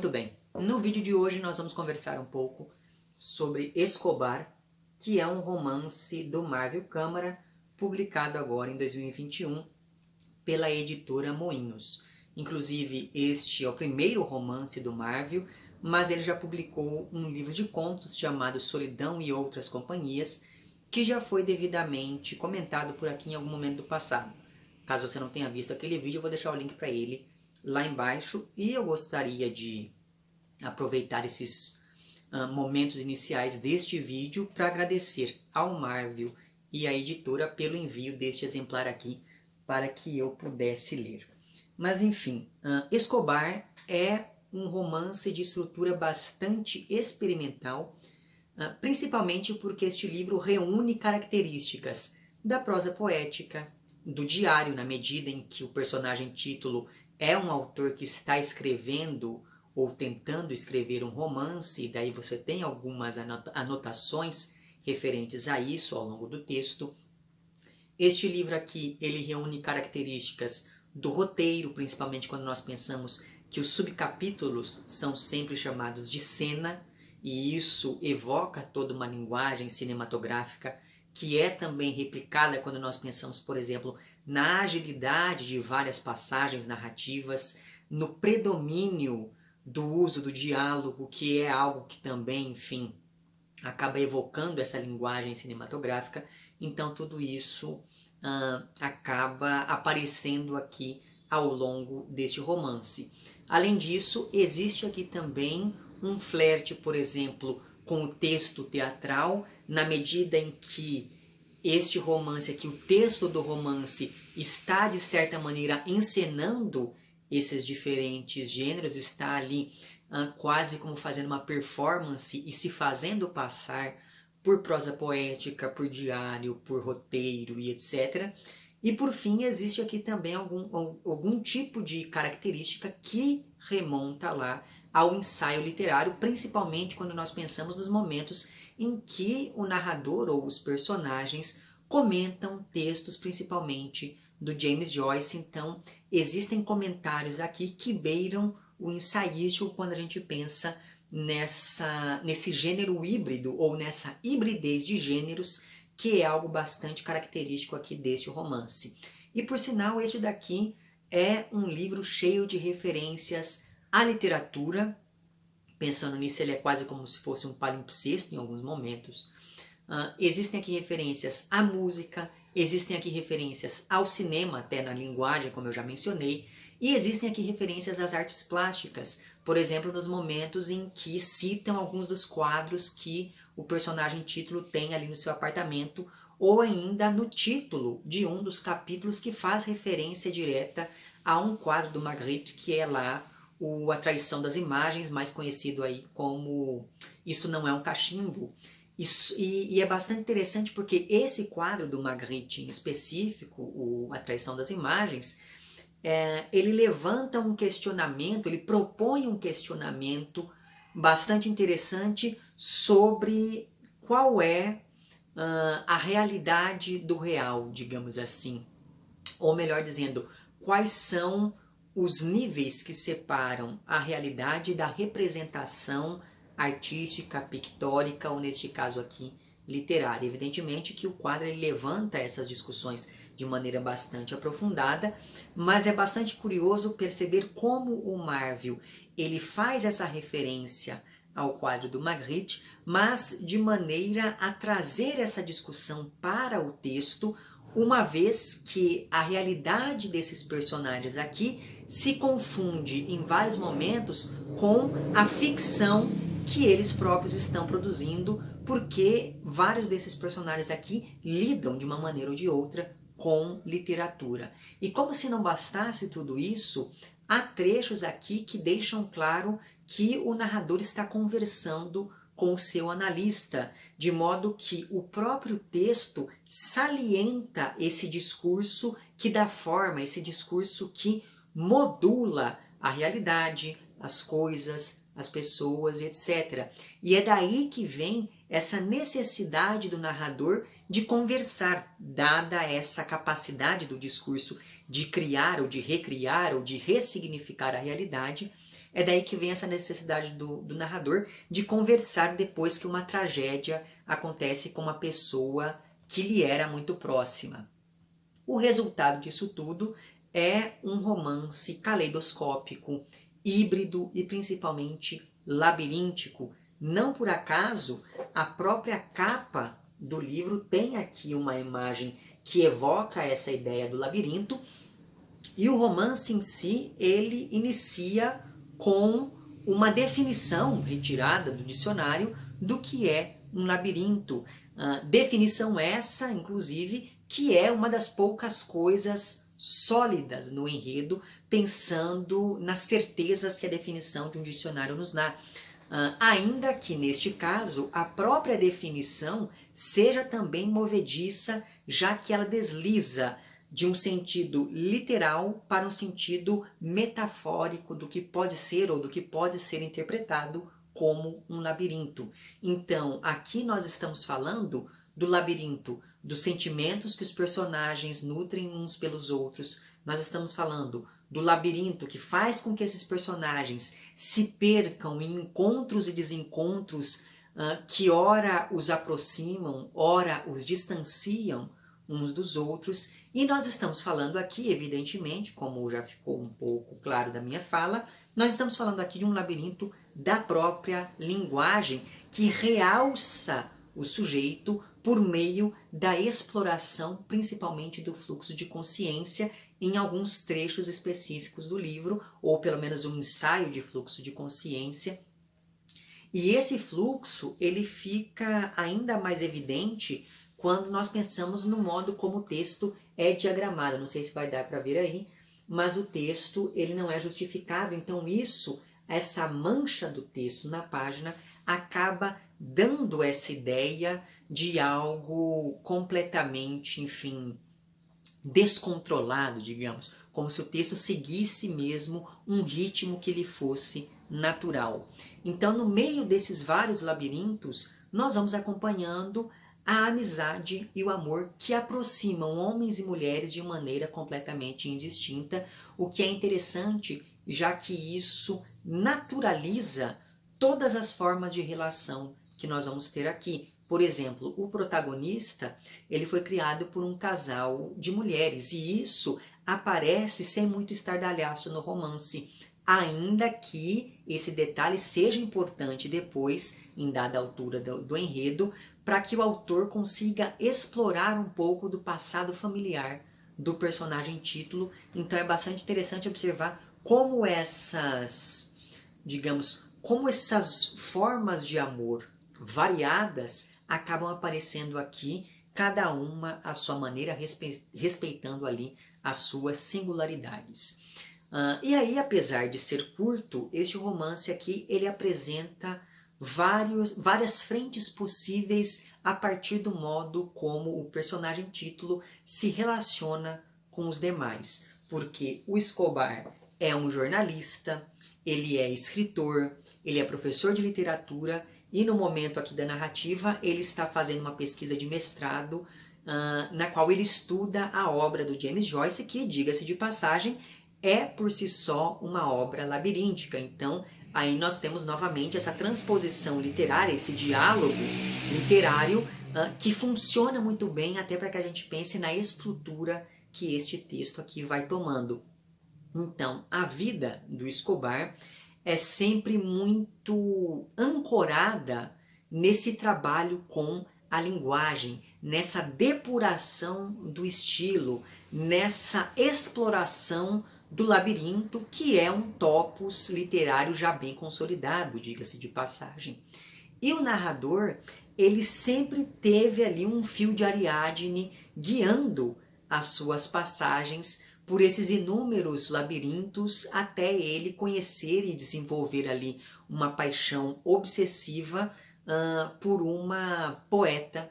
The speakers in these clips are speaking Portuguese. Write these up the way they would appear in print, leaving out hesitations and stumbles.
Muito bem, no vídeo de hoje nós vamos conversar um pouco sobre Escobar, que é um romance do Marvel Câmara, publicado agora em 2021 pela editora Moinhos. Inclusive, este é o primeiro romance do Marvel, mas ele já publicou um livro de contos chamado Solidão e Outras Companhias, que já foi devidamente comentado por aqui em algum momento do passado. Caso você não tenha visto aquele vídeo, eu vou deixar o link para ele lá embaixo, e eu gostaria de aproveitar esses momentos iniciais deste vídeo para agradecer ao Marvel e à editora pelo envio deste exemplar aqui para que eu pudesse ler. Mas enfim, Escobar é um romance de estrutura bastante experimental, principalmente porque este livro reúne características da prosa poética, do diário, na medida em que o personagem título é um autor que está escrevendo ou tentando escrever um romance, e daí você tem algumas anotações referentes a isso ao longo do texto. Este livro aqui, ele reúne características do roteiro, principalmente quando nós pensamos que os subcapítulos são sempre chamados de cena, e isso evoca toda uma linguagem cinematográfica que é também replicada quando nós pensamos, por exemplo, na agilidade de várias passagens narrativas, no predomínio do uso do diálogo, que é algo que também, enfim, acaba evocando essa linguagem cinematográfica. Então tudo isso acaba aparecendo aqui ao longo deste romance. Além disso, existe aqui também um flerte, por exemplo, com o texto teatral, na medida em que este romance aqui, o texto do romance, está de certa maneira encenando esses diferentes gêneros, está ali quase como fazendo uma performance e se fazendo passar por prosa poética, por diário, por roteiro e etc. E por fim, existe aqui também algum tipo de característica que remonta lá ao ensaio literário, principalmente quando nós pensamos nos momentos em que o narrador ou os personagens comentam textos, principalmente do James Joyce. Então, existem comentários aqui que beiram o ensaístico quando a gente pensa nesse gênero híbrido ou nessa hibridez de gêneros, que é algo bastante característico aqui deste romance. E por sinal, este daqui é um livro cheio de referências à literatura. Pensando nisso, ele é quase como se fosse um palimpsesto em alguns momentos. Existem aqui referências à música, existem aqui referências ao cinema, até na linguagem, como eu já mencionei, e existem aqui referências às artes plásticas, por exemplo, nos momentos em que citam alguns dos quadros que o personagem título tem ali no seu apartamento, ou ainda no título de um dos capítulos que faz referência direta a um quadro do Magritte, que é lá A Traição das Imagens, mais conhecido aí como Isso Não É um Cachimbo. E é bastante interessante porque esse quadro do Magritte em específico, A Traição das Imagens, ele levanta um questionamento, ele propõe um questionamento bastante interessante sobre qual é a realidade do real, digamos assim. Ou melhor dizendo, quais são os níveis que separam a realidade da representação artística, pictórica, ou neste caso aqui, literária. Evidentemente que o quadro ele levanta essas discussões de maneira bastante aprofundada, mas é bastante curioso perceber como o Marvel ele faz essa referência ao quadro do Magritte, mas de maneira a trazer essa discussão para o texto, uma vez que a realidade desses personagens aqui se confunde em vários momentos com a ficção que eles próprios estão produzindo, porque vários desses personagens aqui lidam de uma maneira ou de outra com literatura. E como se não bastasse tudo isso, há trechos aqui que deixam claro que o narrador está conversando com o seu analista, de modo que o próprio texto salienta esse discurso que dá forma, esse discurso que modula a realidade, as coisas, as pessoas, etc. E é daí que vem essa necessidade do narrador de conversar, dada essa capacidade do discurso de criar ou de recriar ou de ressignificar a realidade. É daí que vem essa necessidade do narrador de conversar depois que uma tragédia acontece com uma pessoa que lhe era muito próxima. O resultado disso tudo é um romance caleidoscópico, híbrido e principalmente labiríntico. Não por acaso, a própria capa do livro tem aqui uma imagem que evoca essa ideia do labirinto, e o romance em si, ele inicia com uma definição retirada do dicionário do que é um labirinto. Definição essa, inclusive, que é uma das poucas coisas sólidas no enredo, pensando nas certezas que a definição de um dicionário nos dá. Ainda que, neste caso, a própria definição seja também movediça, já que ela desliza de um sentido literal para um sentido metafórico do que pode ser ou do que pode ser interpretado como um labirinto. Então, aqui nós estamos falando do labirinto, dos sentimentos que os personagens nutrem uns pelos outros. Nós estamos falando do labirinto que faz com que esses personagens se percam em encontros e desencontros que ora os aproximam, ora os distanciam uns dos outros. E nós estamos falando aqui, evidentemente, como já ficou um pouco claro da minha fala, nós estamos falando aqui de um labirinto da própria linguagem que realça o sujeito por meio da exploração, principalmente do fluxo de consciência, em alguns trechos específicos do livro, ou pelo menos um ensaio de fluxo de consciência. E esse fluxo, ele fica ainda mais evidente quando nós pensamos no modo como o texto é diagramado. Não sei se vai dar para ver aí, mas o texto ele não é justificado. Então essa mancha do texto na página acaba dando essa ideia de algo completamente, enfim, descontrolado, digamos, como se o texto seguisse mesmo um ritmo que lhe fosse natural. Então, no meio desses vários labirintos, nós vamos acompanhando a amizade e o amor que aproximam homens e mulheres de maneira completamente indistinta, o que é interessante, já que isso naturaliza todas as formas de relação que nós vamos ter aqui. Por exemplo, o protagonista, ele foi criado por um casal de mulheres, e isso aparece sem muito estardalhaço no romance, ainda que esse detalhe seja importante depois, em dada altura do enredo, para que o autor consiga explorar um pouco do passado familiar do personagem título. Então é bastante interessante observar como essas, digamos, como essas formas de amor variadas acabam aparecendo aqui, cada uma à sua maneira, respeitando ali as suas singularidades. E aí, apesar de ser curto, este romance aqui ele apresenta várias frentes possíveis a partir do modo como o personagem título se relaciona com os demais. Porque o Escobar é um jornalista, ele é escritor, ele é professor de literatura e no momento aqui da narrativa ele está fazendo uma pesquisa de mestrado na qual ele estuda a obra do James Joyce, que, diga-se de passagem, é por si só uma obra labiríntica. Então aí nós temos novamente essa transposição literária, esse diálogo literário que funciona muito bem até para que a gente pense na estrutura que este texto aqui vai tomando. Então, a vida do Escobar é sempre muito ancorada nesse trabalho com a linguagem, nessa depuração do estilo, nessa exploração do labirinto, que é um topos literário já bem consolidado, diga-se de passagem. E o narrador, ele sempre teve ali um fio de Ariadne guiando as suas passagens por esses inúmeros labirintos até ele conhecer e desenvolver ali uma paixão obsessiva por uma poeta.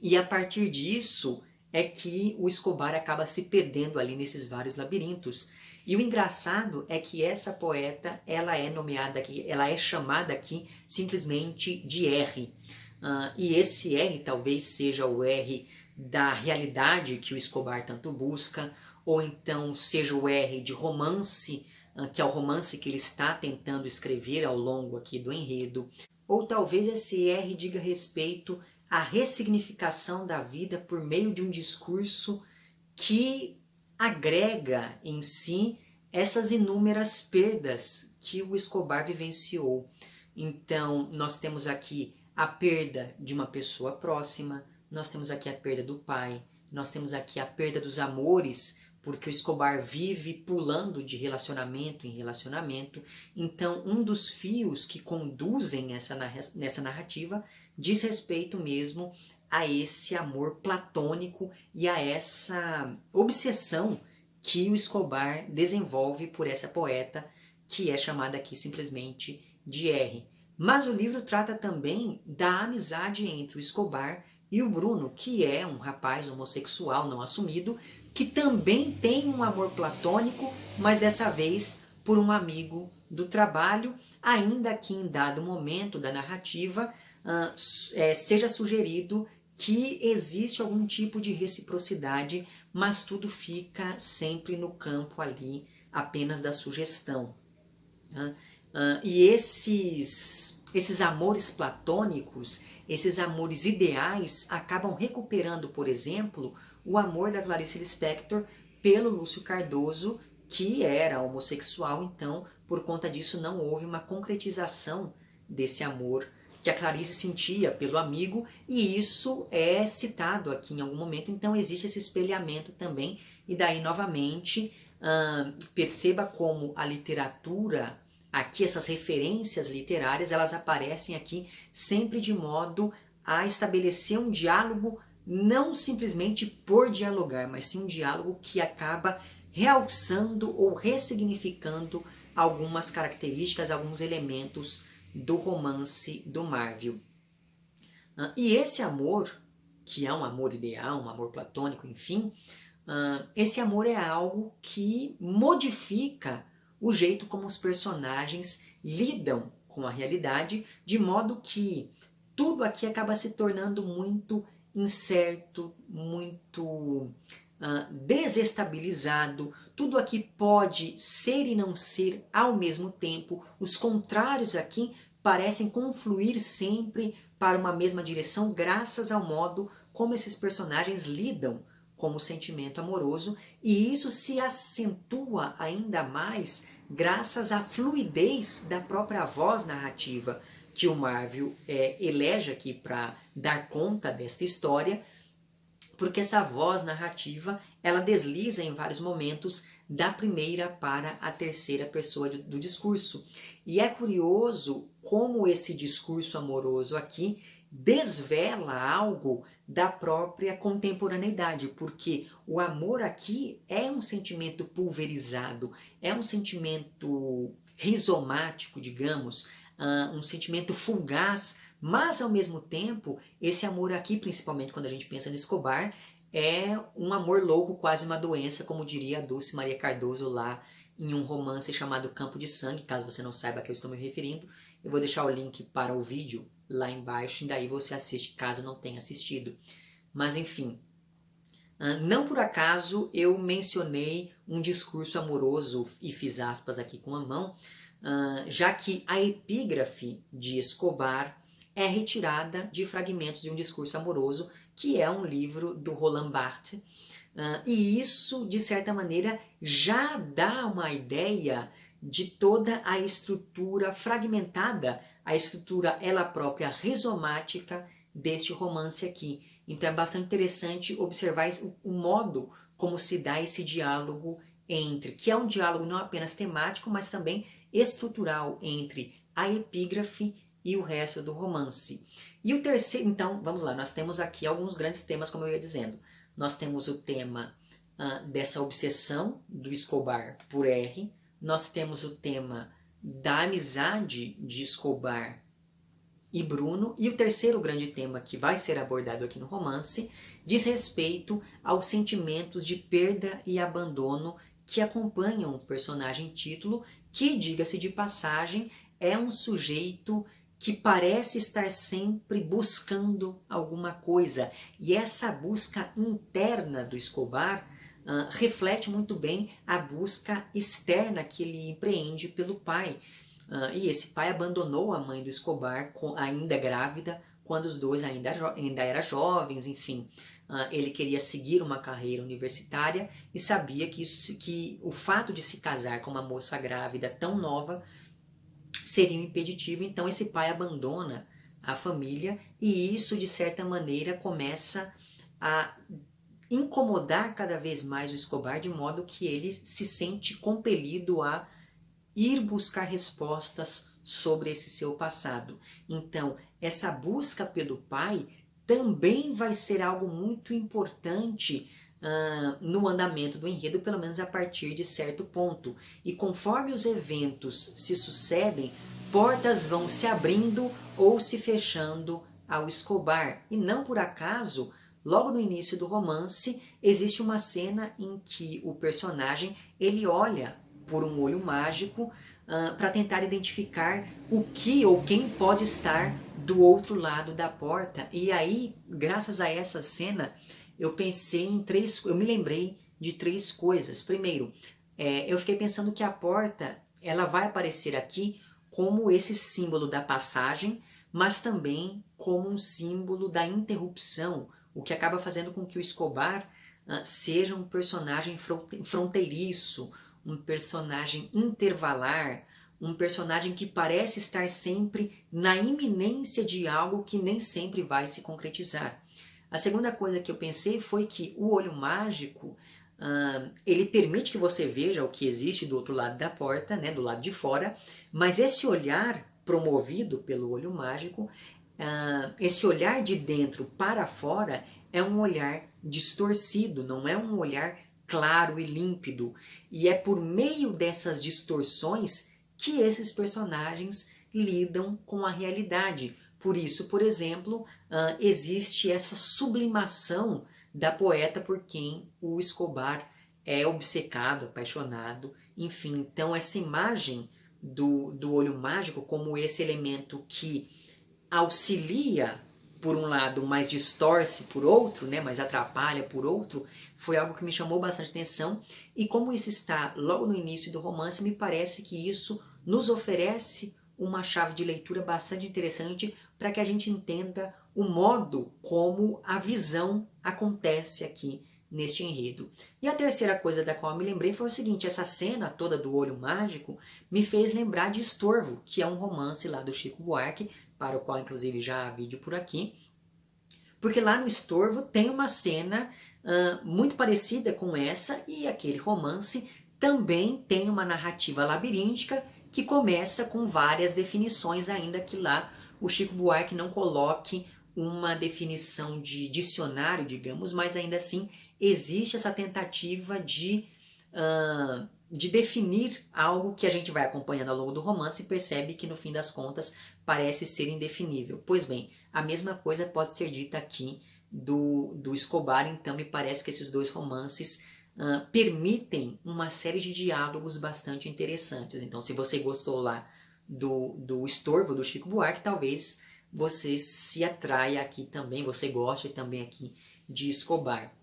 E a partir disso é que o Escobar acaba se perdendo ali nesses vários labirintos. E o engraçado é que essa poeta, ela é nomeada aqui, ela é chamada aqui simplesmente de R. E esse R talvez seja o R da realidade que o Escobar tanto busca, ou então seja o R de romance que é o romance que ele está tentando escrever ao longo aqui do enredo. Ou talvez esse R diga respeito à ressignificação da vida por meio de um discurso que agrega em si essas inúmeras perdas que o Escobar vivenciou. Então, nós temos aqui a perda de uma pessoa próxima, nós temos aqui a perda do pai, nós temos aqui a perda dos amores, porque o Escobar vive pulando de relacionamento em relacionamento. Então, um dos fios que conduzem nessa narrativa diz respeito mesmo a esse amor platônico e a essa obsessão que o Escobar desenvolve por essa poeta, que é chamada aqui simplesmente de R. Mas o livro trata também da amizade entre o Escobar e o Bruno, que é um rapaz homossexual não assumido, que também tem um amor platônico, mas dessa vez por um amigo do trabalho, ainda que em dado momento da narrativa seja sugerido que existe algum tipo de reciprocidade, mas tudo fica sempre no campo ali apenas da sugestão. E esses amores platônicos, esses amores ideais, acabam recuperando, por exemplo, o amor da Clarice Lispector pelo Lúcio Cardoso, que era homossexual, então, por conta disso, não houve uma concretização desse amor que a Clarice sentia pelo amigo, e isso é citado aqui em algum momento, então existe esse espelhamento também, e daí, novamente, perceba como a literatura, aqui essas referências literárias, elas aparecem aqui sempre de modo a estabelecer um diálogo, não simplesmente por dialogar, mas sim um diálogo que acaba realçando ou ressignificando algumas características, alguns elementos do romance do Marvel. E esse amor, que é um amor ideal, um amor platônico, enfim, esse amor é algo que modifica o jeito como os personagens lidam com a realidade, de modo que tudo aqui acaba se tornando muito incerto, muito desestabilizado, tudo aqui pode ser e não ser ao mesmo tempo, os contrários aqui parecem confluir sempre para uma mesma direção graças ao modo como esses personagens lidam com o sentimento amoroso, e isso se acentua ainda mais graças à fluidez da própria voz narrativa que o Marvel elege aqui para dar conta desta história, porque essa voz narrativa ela desliza em vários momentos da primeira para a terceira pessoa do discurso. E é curioso como esse discurso amoroso aqui desvela algo da própria contemporaneidade, porque o amor aqui é um sentimento pulverizado, é um sentimento rizomático, digamos, um sentimento fugaz, mas ao mesmo tempo, esse amor aqui, principalmente quando a gente pensa no Escobar, é um amor louco, quase uma doença, como diria a Dulce Maria Cardoso lá em um romance chamado Campo de Sangue. Caso você não saiba a que eu estou me referindo, eu vou deixar o link para o vídeo lá embaixo e daí você assiste caso não tenha assistido. Mas enfim, não por acaso eu mencionei um discurso amoroso e fiz aspas aqui com a mão, já que a epígrafe de Escobar é retirada de fragmentos de um discurso amoroso, que é um livro do Roland Barthes, e isso, de certa maneira, já dá uma ideia de toda a estrutura fragmentada, a estrutura ela própria rizomática deste romance aqui. Então é bastante interessante observar o modo como se dá esse diálogo entre, que é um diálogo não apenas temático, mas também estrutural entre a epígrafe e o resto do romance. E o terceiro, então, vamos lá, nós temos aqui alguns grandes temas, como eu ia dizendo. Nós temos o tema dessa obsessão do Escobar por R, nós temos o tema da amizade de Escobar e Bruno, e o terceiro grande tema que vai ser abordado aqui no romance diz respeito aos sentimentos de perda e abandono que acompanham o personagem título, que, diga-se de passagem, é um sujeito que parece estar sempre buscando alguma coisa. E essa busca interna do Escobar reflete muito bem a busca externa que ele empreende pelo pai. E esse pai abandonou a mãe do Escobar, ainda grávida, quando os dois ainda eram jovens, enfim. Ele queria seguir uma carreira universitária e sabia que o fato de se casar com uma moça grávida tão nova seria um impeditivo, então esse pai abandona a família e isso, de certa maneira, começa a incomodar cada vez mais o Escobar, de modo que ele se sente compelido a ir buscar respostas sobre esse seu passado. Então, essa busca pelo pai também vai ser algo muito importante no andamento do enredo, pelo menos a partir de certo ponto. E conforme os eventos se sucedem, portas vão se abrindo ou se fechando ao Escobar. E não por acaso, logo no início do romance, existe uma cena em que o personagem ele olha por um olho mágico para tentar identificar o que ou quem pode estar do outro lado da porta. E aí, graças a essa cena, eu me lembrei de 3 coisas. Primeiro, eu fiquei pensando que a porta ela vai aparecer aqui como esse símbolo da passagem, mas também como um símbolo da interrupção, o que acaba fazendo com que o Escobar seja um personagem fronteiriço, um personagem intervalar, um personagem que parece estar sempre na iminência de algo que nem sempre vai se concretizar. A segunda coisa que eu pensei foi que o olho mágico, ele permite que você veja o que existe do outro lado da porta, né, do lado de fora, mas esse olhar promovido pelo olho mágico, esse olhar de dentro para fora é um olhar distorcido, não é um olhar claro e límpido. E é por meio dessas distorções que esses personagens lidam com a realidade. Por isso, por exemplo, existe essa sublimação da poeta por quem o Escobar é obcecado, apaixonado, enfim. Então essa imagem do olho mágico como esse elemento que auxilia por um lado, mas distorce por outro, né, mas atrapalha por outro, foi algo que me chamou bastante atenção. E como isso está logo no início do romance, me parece que isso nos oferece uma chave de leitura bastante interessante para que a gente entenda o modo como a visão acontece aqui neste enredo. E a terceira coisa da qual eu me lembrei foi o seguinte: essa cena toda do olho mágico me fez lembrar de Estorvo, que é um romance lá do Chico Buarque, para o qual inclusive já há vídeo por aqui, porque lá no Estorvo tem uma cena muito parecida com essa, e aquele romance também tem uma narrativa labiríntica que começa com várias definições, ainda que lá o Chico Buarque não coloque uma definição de dicionário, digamos, mas ainda assim existe essa tentativa de definir algo que a gente vai acompanhando ao longo do romance e percebe que no fim das contas parece ser indefinível. Pois bem, a mesma coisa pode ser dita aqui do Escobar, então me parece que esses 2 romances permitem uma série de diálogos bastante interessantes. Então, se você gostou lá do Estorvo, do Chico Buarque, talvez você se atraia aqui também, você goste também aqui de Escobar.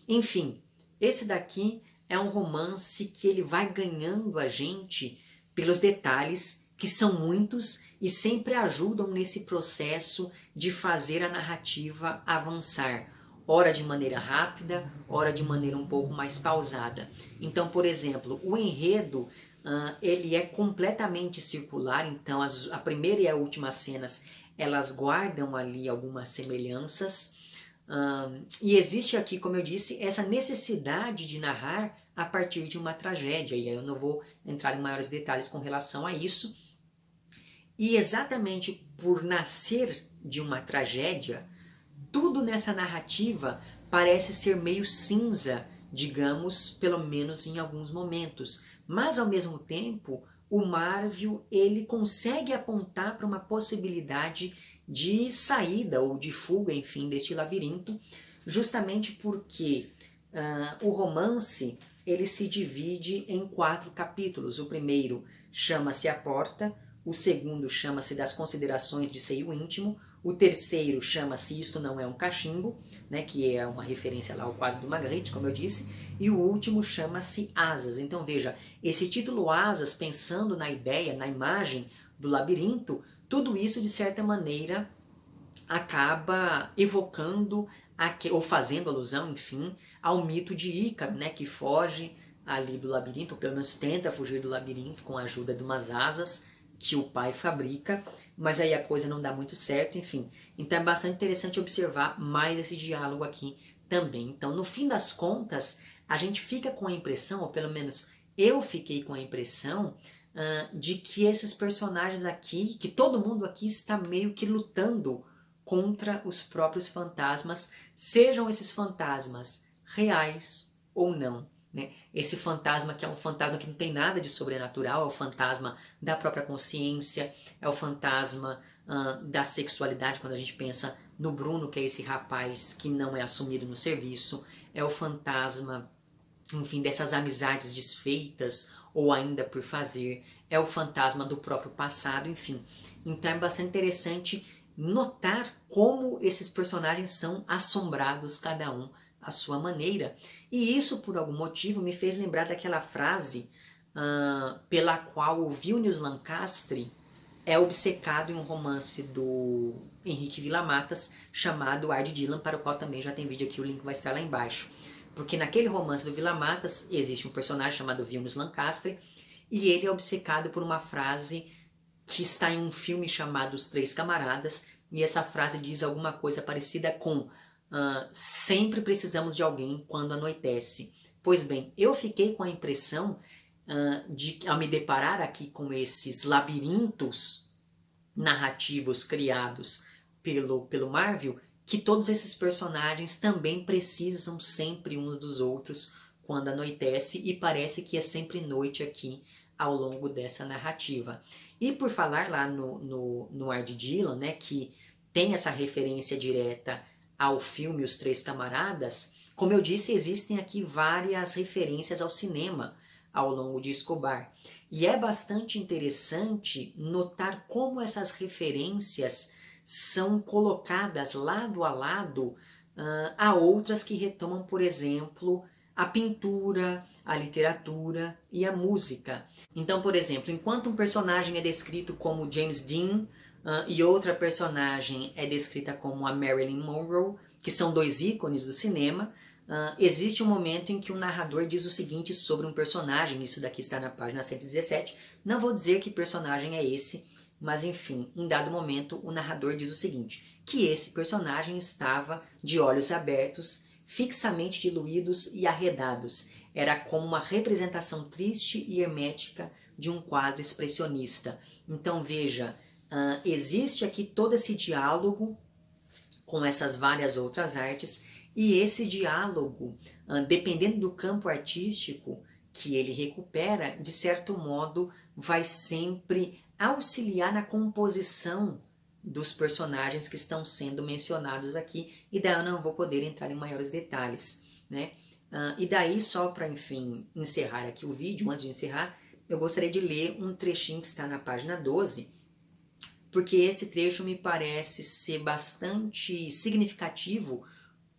Enfim, esse daqui é um romance que ele vai ganhando a gente pelos detalhes, que são muitos e sempre ajudam nesse processo de fazer a narrativa avançar. Ora de maneira rápida, ora de maneira um pouco mais pausada. Então, por exemplo, o enredo ele é completamente circular, então a primeira e a última cenas elas guardam ali algumas semelhanças. E existe aqui, como eu disse, essa necessidade de narrar a partir de uma tragédia, e aí eu não vou entrar em maiores detalhes com relação a isso. E exatamente por nascer de uma tragédia, tudo nessa narrativa parece ser meio cinza, digamos, pelo menos em alguns momentos. Mas, ao mesmo tempo, o Marvel ele consegue apontar para uma possibilidade de saída ou de fuga, enfim, deste labirinto, justamente porque o romance ele se divide em 4 capítulos. O primeiro chama-se A Porta, o segundo chama-se Das Considerações de Seio Íntimo, o terceiro chama-se Isto Não É um Cachimbo, né, que é uma referência lá ao quadro do Magritte, como eu disse, e o último chama-se Asas. Então veja, esse título Asas, pensando na ideia, na imagem do labirinto, tudo isso de certa maneira acaba evocando ou fazendo alusão, enfim, ao mito de Ícaro, né, que foge ali do labirinto, ou pelo menos tenta fugir do labirinto com a ajuda de umas asas que o pai fabrica, mas aí a coisa não dá muito certo, enfim. Então é bastante interessante observar mais esse diálogo aqui também. Então, no fim das contas, a gente fica com a impressão, ou pelo menos eu fiquei com a impressão, de que esses personagens aqui, que todo mundo aqui está meio que lutando contra os próprios fantasmas, sejam esses fantasmas reais ou não. Né? Esse fantasma que é um fantasma que não tem nada de sobrenatural, é o fantasma da própria consciência, é o fantasma da sexualidade, quando a gente pensa no Bruno, que é esse rapaz que não é assumido no serviço, é o fantasma, enfim, dessas amizades desfeitas ou ainda por fazer, é o fantasma do próprio passado, enfim. Então é bastante interessante notar como esses personagens são assombrados, cada um à sua maneira. E isso, por algum motivo, me fez lembrar daquela frase pela qual o Vilnius Lancastre é obcecado em um romance do Henrique Villamatas chamado Ard Dylan, para o qual também já tem vídeo aqui, o link vai estar lá embaixo. Porque naquele romance do Villamatas existe um personagem chamado Vilnius Lancastre e ele é obcecado por uma frase que está em um filme chamado Os Três Camaradas, e essa frase diz alguma coisa parecida com sempre precisamos de alguém quando anoitece. Pois bem, eu fiquei com a impressão ao me deparar aqui com esses labirintos narrativos criados pelo Marvel, que todos esses personagens também precisam sempre uns dos outros quando anoitece, e parece que é sempre noite aqui ao longo dessa narrativa. E por falar lá no Ard Dylan, né, que tem essa referência direta ao filme Os Três Camaradas, como eu disse, existem aqui várias referências ao cinema ao longo de Escobar. E é bastante interessante notar como essas referências são colocadas lado a lado a outras que retomam, por exemplo, a pintura, a literatura e a música. Então, por exemplo, enquanto um personagem é descrito como James Dean e outra personagem é descrita como a Marilyn Monroe, que são dois ícones do cinema, existe um momento em que o narrador diz o seguinte sobre um personagem, isso daqui está na página 117, não vou dizer que personagem é esse, mas enfim, em dado momento o narrador diz o seguinte, que esse personagem estava de olhos abertos, fixamente diluídos e arredados, era como uma representação triste e hermética de um quadro expressionista. Então veja, existe aqui todo esse diálogo com essas várias outras artes, e esse diálogo, dependendo do campo artístico que ele recupera, de certo modo vai sempre auxiliar na composição dos personagens que estão sendo mencionados aqui, e daí eu não vou poder entrar em maiores detalhes, né? E daí, só para, enfim, encerrar aqui o vídeo, antes de encerrar, eu gostaria de ler um trechinho que está na página 12, porque esse trecho me parece ser bastante significativo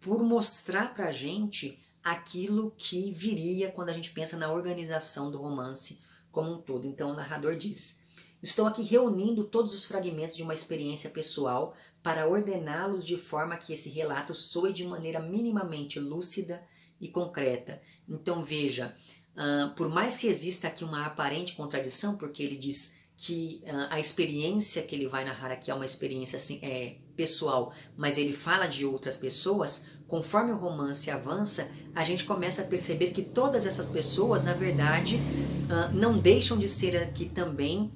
por mostrar pra gente aquilo que viria quando a gente pensa na organização do romance como um todo. Então o narrador diz: estou aqui reunindo todos os fragmentos de uma experiência pessoal para ordená-los de forma que esse relato soe de maneira minimamente lúcida e concreta. Então veja, por mais que exista aqui uma aparente contradição, porque ele diz que a experiência que ele vai narrar aqui é uma experiência assim, pessoal, mas ele fala de outras pessoas, conforme o romance avança, a gente começa a perceber que todas essas pessoas, na verdade, não deixam de ser aqui também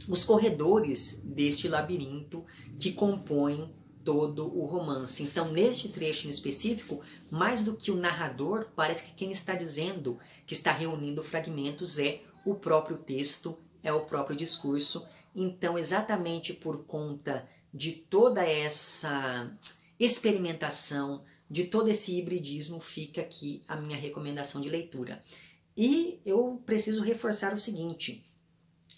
os corredores deste labirinto que compõem todo o romance. Então, neste trecho em específico, mais do que o narrador, parece que quem está dizendo que está reunindo fragmentos é o próprio texto, é o próprio discurso. Então, exatamente por conta de toda essa experimentação, de todo esse hibridismo, fica aqui a minha recomendação de leitura. E eu preciso reforçar o seguinte: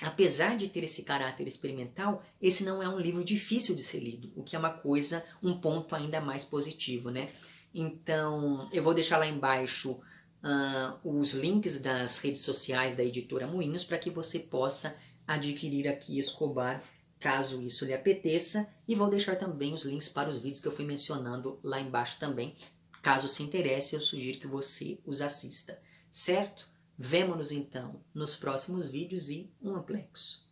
apesar de ter esse caráter experimental, esse não é um livro difícil de ser lido, o que é uma coisa, um ponto ainda mais positivo, né? Então, eu vou deixar lá embaixo os links das redes sociais da editora Moinhos para que você possa adquirir aqui Escobar, caso isso lhe apeteça, e vou deixar também os links para os vídeos que eu fui mencionando lá embaixo também. Caso se interesse, eu sugiro que você os assista, certo? Vemo-nos então nos próximos vídeos e um aplexo.